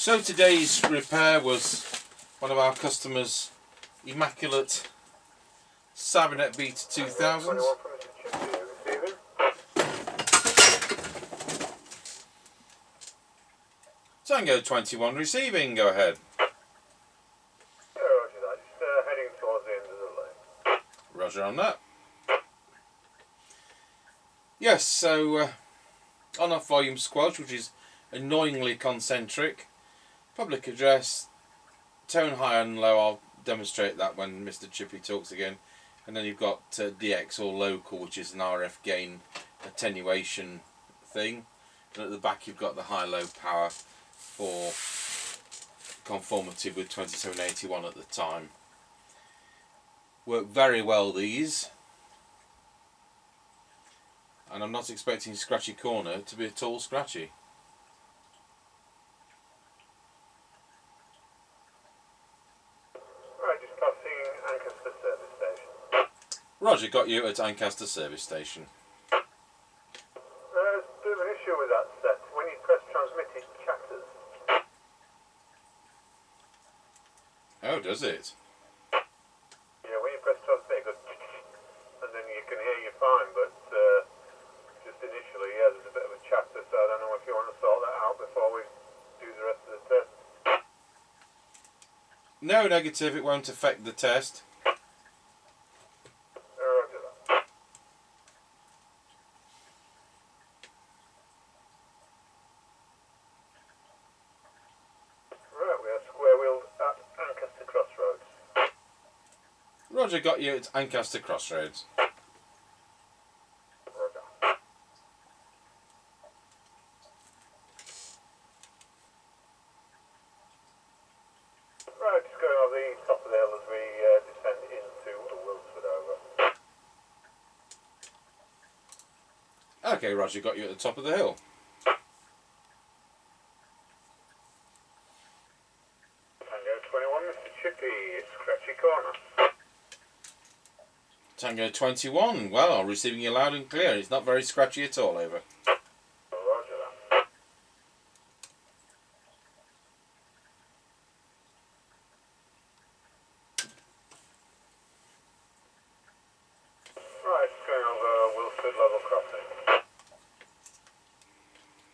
So today's repair was one of our customers' immaculate Cybernet Beta 2000s. Tango 21 receiving, go ahead. Roger that, just heading towards the end of the lane. Roger on that. Yes, so on-off volume squelch, which is annoyingly concentric. Public address, tone high and low, I'll demonstrate that when Mr. Chippie talks again. And then you've got DX or local, which is an RF gain attenuation thing. And at the back you've got the high-low power for conformity with 2781 at the time. Work very well, these. And I'm not expecting Scratchy Corner to be at all scratchy. Right, just passing Ancaster service station. Roger, got you at Ancaster service station. There's a bit of an issue with that set. When you press transmit, it chatters. Oh, does it? Yeah, when you press transmit, it goes and then you can hear you fine, but just initially, yeah, there's a bit of a chatter, so I don't know if you want to sort that out before we do the rest of the test. No, negative, it won't affect the test. Roger that. Right, we are square-wheeled at Ancaster Crossroads. Roger, got you at Ancaster Crossroads. Right, just going over the top of the hill as we descend into Wilsford over. Okay, Roger, got you at the top of the hill. Tango 21, Mr. Chippie, scratchy corner. Tango 21, well, receiving you loud and clear. It's not very scratchy at all, over. Roger that. Right, just going over Wilsford level crossing.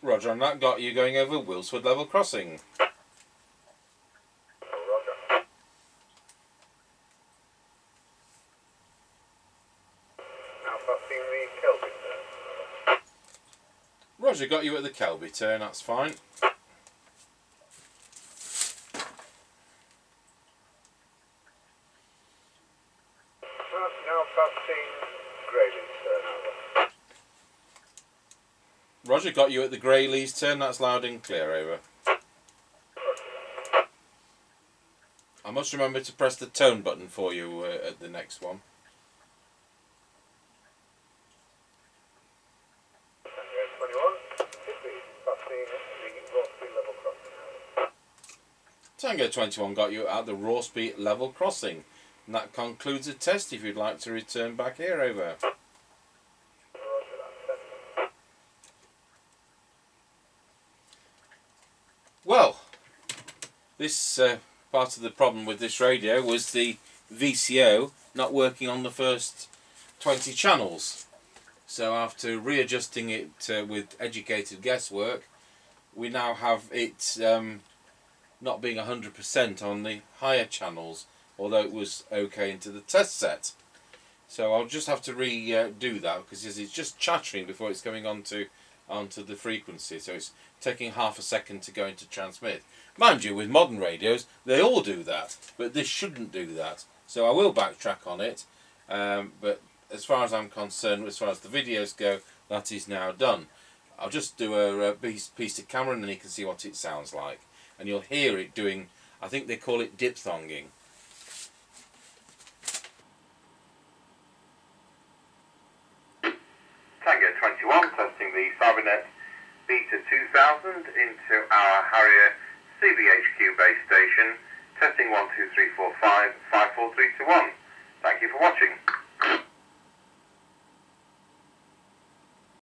Roger on that, got you going over Wilsford level crossing. Roger. Now passing the Kelby turn. Roger, got you at the Kelby turn, that's fine. Now passing Grayley's turn over. Roger, got you at the Greyleys turn, that's loud and clear, over. I must remember to press the tone button for you at the next one. Tango 21 got you at the Rawsby level crossing. And that concludes the test if you'd like to return back here, over. Well, this part of the problem with this radio was the VCO not working on the first 20 channels. So after readjusting it with educated guesswork, we now have it not being 100% on the higher channels, although it was okay into the test set. So I'll just have to redo that because it's just chattering before it's going onto the frequency, so it's taking half a second to go into transmit. Mind you, with modern radios they all do that, but this shouldn't do that, so I will backtrack on it, but as far as I'm concerned, as far as the videos go, that is now done. I'll just do a piece to camera and then you can see what it sounds like, and you'll hear it doing, I think they call it diphthonging. Tango 21, testing the Cybernet Beta 2000 into our Harrier CBHQ base station, testing 1 2 3 4 5 5 4 3 2 1. Thank you for watching.